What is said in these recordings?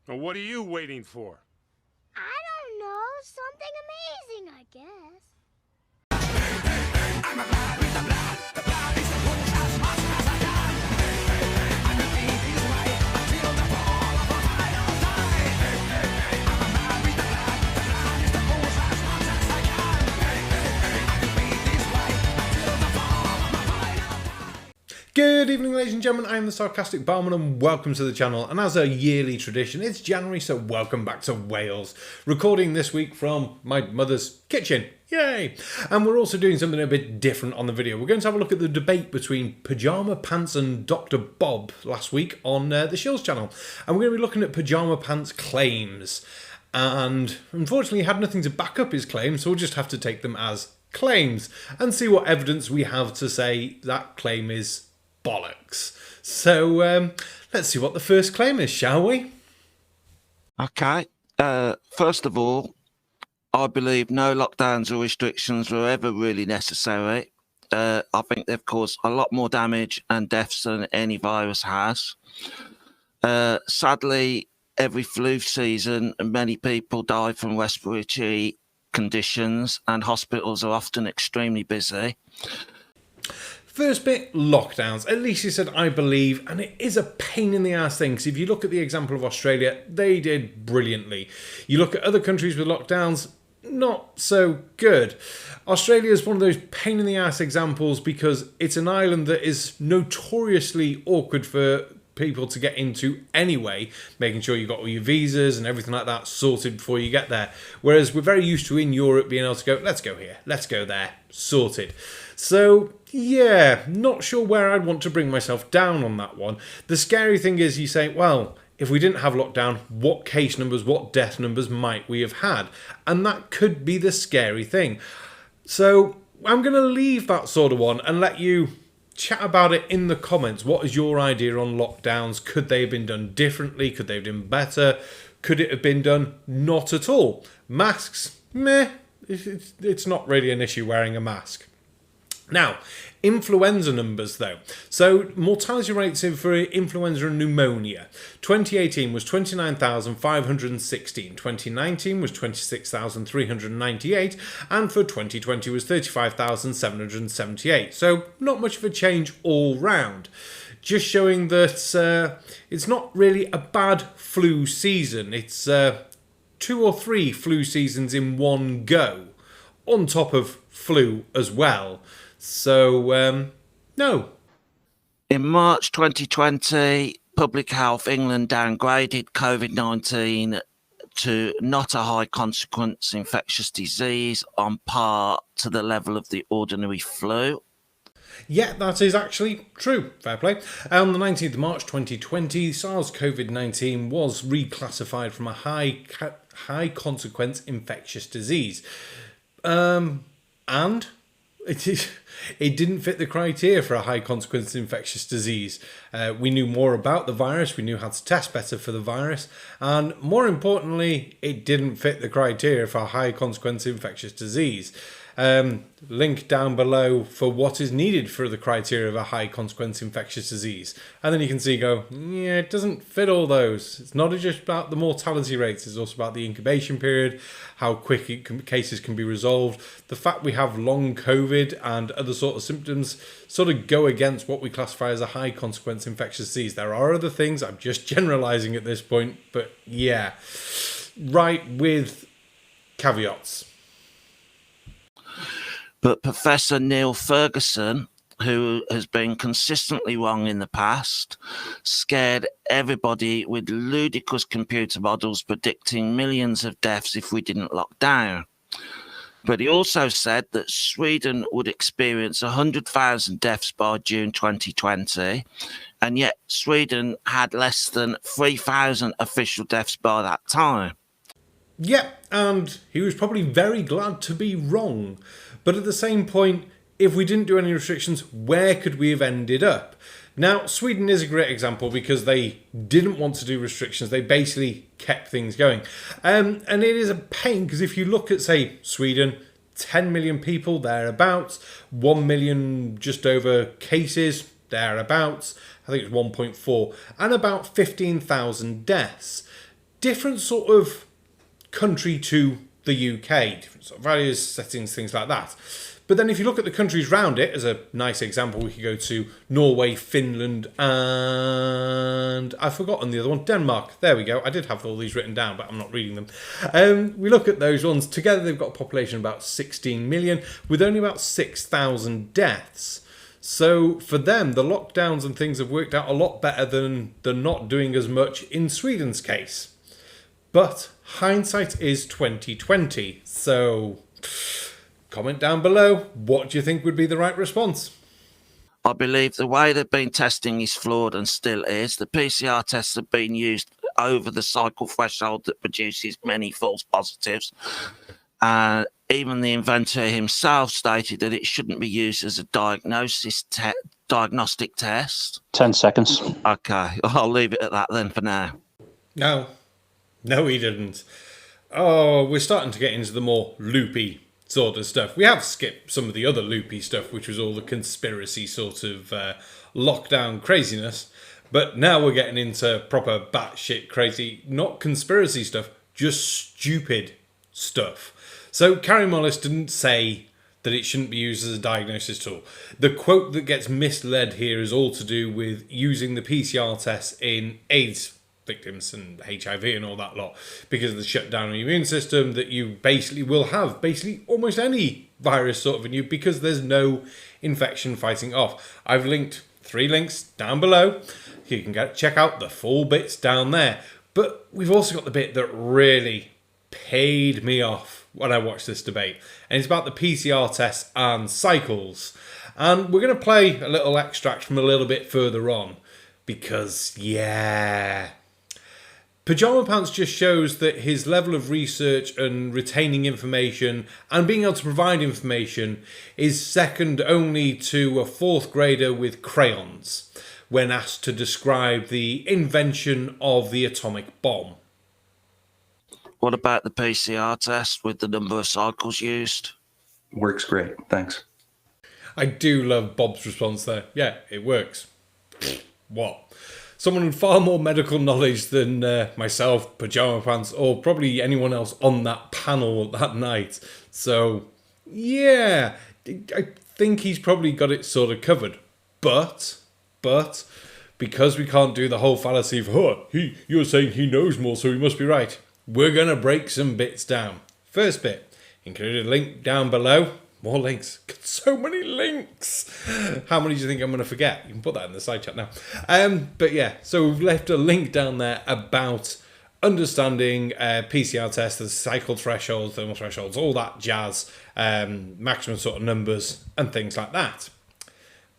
Well, what are you waiting for? I don't know. Something amazing, I guess. Good evening, ladies and gentlemen. I am the sarcastic barman and welcome to the channel. And as a yearly tradition, it's January, so welcome back to Wales. Recording this week from my mother's kitchen. Yay! And we're also doing something a bit different on the video. We're going to have a look at the debate between Pajama Pants and Dr. Bob last week on the Shills channel. And we're going to be looking at Pajama Pants' claims. And unfortunately, he had nothing to back up his claims, so we'll just have to take them as claims and see what evidence we have to say that claim is bollocks. So let's see what the first claim is, shall we? Okay. First of all, I believe no lockdowns or restrictions were ever really necessary. I think they've caused a lot more damage and deaths than any virus has. Sadly, every flu season, many people die from respiratory conditions and hospitals are often extremely busy. First bit, lockdowns. At least he said, I believe, and it is a pain in the ass thing. Because if you look at the example of Australia, they did brilliantly. You look at other countries with lockdowns, not so good. Australia is one of those pain in the ass examples because it's an island that is notoriously awkward for people to get into anyway, making sure you've got all your visas and everything like that sorted before you get there. Whereas we're very used to in Europe being able to go, let's go here, let's go there, sorted. So yeah, not sure where I'd want to bring myself down on that one. The scary thing is you say, well, if we didn't have lockdown, what case numbers, what death numbers might we have had? And that could be the scary thing. So I'm going to leave that sort of one and let you chat about it in the comments. What is your idea on lockdowns? Could they have been done differently? Could they have been better? Could it have been done not at all? Masks? Meh. It's not really an issue wearing a mask. Now, influenza numbers though. So mortality rates for influenza and pneumonia. 2018 was 29,516. 2019 was 26,398. And for 2020 was 35,778. So not much of a change all round. Just showing that it's not really a bad flu season. It's 2 or 3 flu seasons in one go. On top of flu as well. So, no. In March 2020, Public Health England downgraded COVID-19 to not a high consequence infectious disease on par to the level of the ordinary flu. Yeah, that is actually true. Fair play. On the 19th of March 2020, SARS-CoV-19 was reclassified from a high consequence infectious disease. And it didn't fit the criteria for a high consequence infectious disease. We knew more about the virus, we knew how to test better for the virus, and more importantly, it didn't fit the criteria for a high consequence infectious disease. Link down below for what is needed for the criteria of a high consequence infectious disease. And then you can see yeah, it doesn't fit all those. It's not just about the mortality rates, it's also about the incubation period, how quick cases can be resolved. The fact we have long COVID and other sort of symptoms sort of go against what we classify as a high consequence infectious disease. There are other things, I'm just generalizing at this point, but yeah, right with caveats. But Professor Neil Ferguson, who has been consistently wrong in the past, scared everybody with ludicrous computer models predicting millions of deaths if we didn't lock down. But he also said that Sweden would experience 100,000 deaths by June 2020, and yet Sweden had less than 3,000 official deaths by that time. Yeah, and he was probably very glad to be wrong. But at the same point, if we didn't do any restrictions, where could we have ended up? Now, Sweden is a great example because they didn't want to do restrictions. They basically kept things going. And it is a pain because if you look at, say, Sweden, 10 million people, thereabouts, 1 million just over cases, thereabouts, I think it's 1.4, and about 15,000 deaths. different sort of country to the UK, different sort of values, settings, things like that. But then if you look at the countries around it, as a nice example, we could go to Norway, Finland, and I've forgotten the other one, Denmark. There we go. I did have all these written down, but I'm not reading them. We look at those ones. Together, they've got a population of about 16 million, with only about 6,000 deaths. So for them, the lockdowns and things have worked out a lot better than not doing as much in Sweden's case. But hindsight is 2020, so comment down below. What do you think would be the right response? I believe the way they've been testing is flawed and still is. The PCR tests have been used over the cycle threshold that produces many false positives. Even the inventor himself stated that it shouldn't be used as a diagnostic test. 10 seconds. Okay, I'll leave it at that then for now. No, he didn't. Oh, we're starting to get into the more loopy sort of stuff. We have skipped some of the other loopy stuff, which was all the conspiracy sort of lockdown craziness. But now we're getting into proper batshit crazy, not conspiracy stuff, just stupid stuff. So Karry Mullis didn't say that it shouldn't be used as a diagnosis tool. The quote that gets misled here is all to do with using the PCR tests in AIDS victims and HIV and all that lot, because of the shutdown of the immune system, that you basically will have almost any virus sort of in you because there's no infection fighting off. I've linked 3 links down below. You can check out the full bits down there. But we've also got the bit that really paid me off when I watched this debate, and it's about the PCR tests and cycles. And we're going to play a little extract from a little bit further on because, yeah, Pajama Pants just shows that his level of research and retaining information and being able to provide information is second only to a 4th grader with crayons when asked to describe the invention of the atomic bomb. What about the PCR test with the number of cycles used? Works great, thanks. I do love Bob's response there. Yeah, it works. What? Someone with far more medical knowledge than myself, Pajama Pants, or probably anyone else on that panel that night. So, yeah, I think he's probably got it sort of covered. But, because we can't do the whole fallacy of, you're saying he knows more, so he must be right. We're going to break some bits down. First bit, included a link down below. More links. So many links. How many do you think I'm going to forget? You can put that in the side chat now. But yeah, so we've left a link down there about understanding PCR tests, the cycle thresholds, thermal thresholds, all that jazz, maximum sort of numbers and things like that.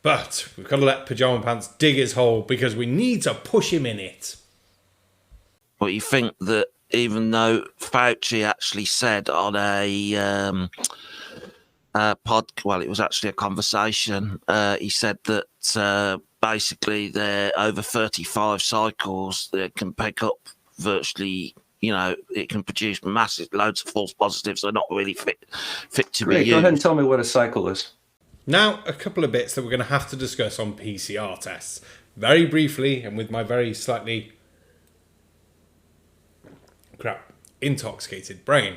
But we've got to let Pajama Pants dig his hole because we need to push him in it. Well, you think that even though Fauci actually said on a it was actually a conversation. He said that basically they're over 35 cycles that can pick up virtually, it can produce massive loads of false positives. They're not really fit to be used. Go ahead and tell me what a cycle is. Now, a couple of bits that we're going to have to discuss on PCR tests. Very briefly, and with my very slightly intoxicated brain.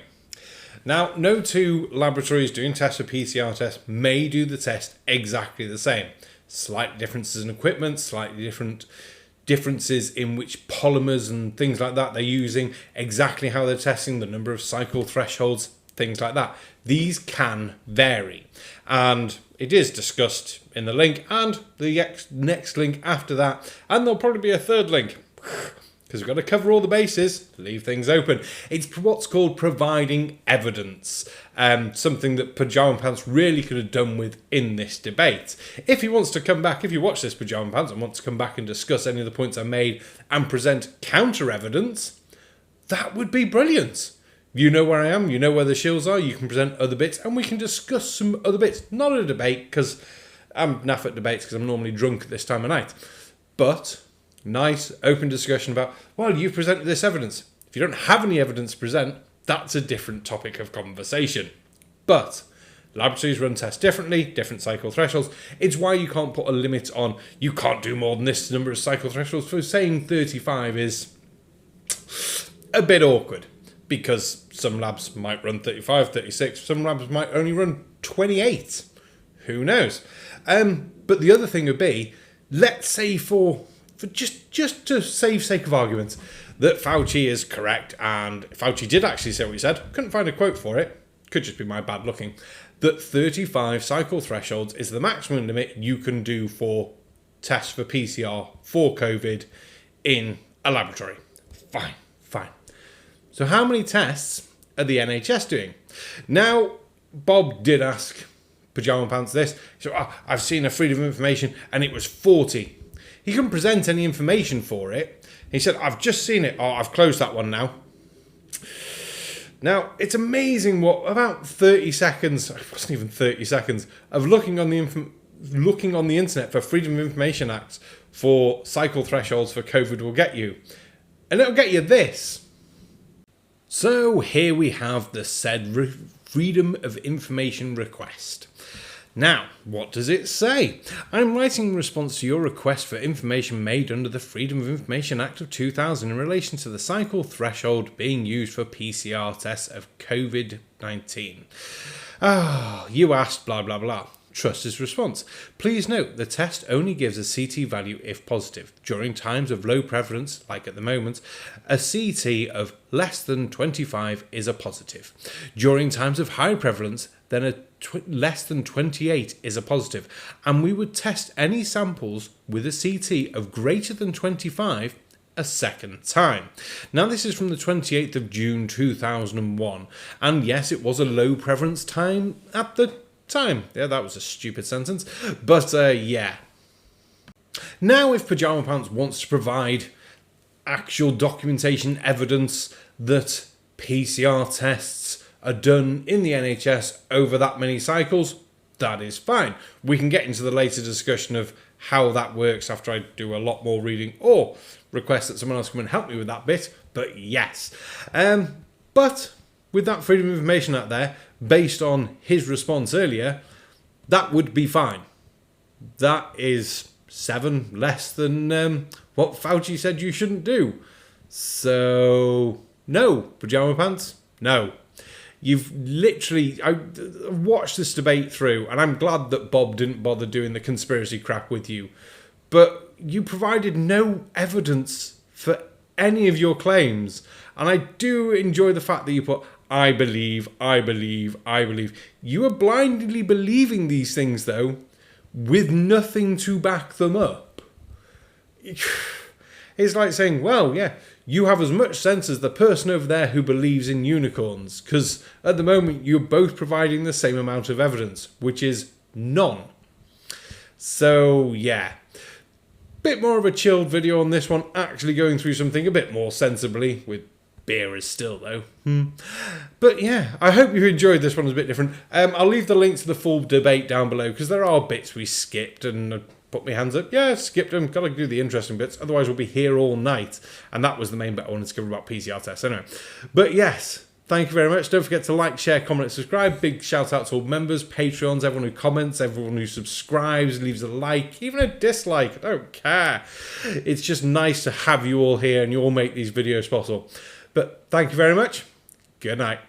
Now, no 2 laboratories doing tests for PCR tests may do the test exactly the same. Slight differences in equipment, slightly different differences in which polymers and things like that they're using, exactly how they're testing, the number of cycle thresholds, things like that. These can vary. And it is discussed in the link and the next link after that. And there'll probably be a 3rd link. Because we've got to cover all the bases, leave things open. It's what's called providing evidence. Something that Pajama Pants really could have done with in this debate. If he wants to come back, if you watch this Pajama Pants and want to come back and discuss any of the points I made and present counter evidence, that would be brilliant. You know where I am, you know where the shills are, you can present other bits and we can discuss some other bits. Not a debate, because I'm naff at debates because I'm normally drunk at this time of night. But nice, open discussion about, well, you've presented this evidence. If you don't have any evidence to present, that's a different topic of conversation. But laboratories run tests differently, different cycle thresholds. It's why you can't put a limit on, you can't do more than this number of cycle thresholds. For saying 35 is a bit awkward because some labs might run 35, 36, some labs might only run 28. Who knows? But the other thing would be, let's say for just to save sake of argument, that Fauci is correct, and Fauci did actually say what he said. Couldn't find a quote for it. Could just be my bad looking. That 35 cycle thresholds is the maximum limit you can do for tests for PCR for COVID in a laboratory. Fine. So how many tests are the NHS doing? Now, Bob did ask Pajama Pants this. So I've seen a Freedom of Information and it was 40. He couldn't present any information for it. He said, I've just seen it. Oh, I've closed that one now. Now, it's amazing what about 30 seconds, it wasn't even 30 seconds, of looking on the internet for Freedom of Information Acts for cycle thresholds for COVID will get you. And it'll get you this. So here we have the said Freedom of Information request. Now, what does it say? I'm writing in response to your request for information made under the Freedom of Information Act of 2000 in relation to the cycle threshold being used for PCR tests of COVID-19. You asked blah blah blah. Trust his response. Please note the test only gives a CT value if positive. During times of low prevalence, like at the moment, a CT of less than 25 is a positive. During times of high prevalence, then a less than 28 is a positive. And we would test any samples with a CT of greater than 25 a second time. Now this is from the 28th of June 2001. And yes, it was a low prevalence time at the time. Yeah, that was a stupid sentence. But yeah. Now if Pajama Pants wants to provide actual documentation evidence that PCR tests are done in the NHS over that many cycles, that is fine. We can get into the later discussion of how that works after I do a lot more reading or request that someone else come and help me with that bit. But yes. But with that Freedom of Information out there, based on his response earlier, that would be fine. That is 7 less than what Fauci said you shouldn't do. So, no, Pajama Pants, no. You've literally, I watched this debate through, and I'm glad that Bob didn't bother doing the conspiracy crap with you, but you provided no evidence for any of your claims. And I do enjoy the fact that you put, I believe. You are blindly believing these things, though, with nothing to back them up. It's like saying, well, yeah, you have as much sense as the person over there who believes in unicorns, because at the moment you're both providing the same amount of evidence, which is none. So, yeah. Bit more of a chilled video on this one, actually going through something a bit more sensibly, with beer is still though. But yeah, I hope you enjoyed this one. It's a bit different. I'll leave the link to the full debate down below, because there are bits we skipped, and I put my hands up. Yeah, skipped them. Gotta do the interesting bits, otherwise we'll be here all night. And that was the main bit I wanted to cover about PCR tests anyway. But yes, thank you very much. Don't forget to like, share, comment, and subscribe. Big shout out to all members, Patreons, everyone who comments, everyone who subscribes, leaves a like, even a dislike. I don't care. It's just nice to have you all here, and you all make these videos possible. But thank you very much. Good night.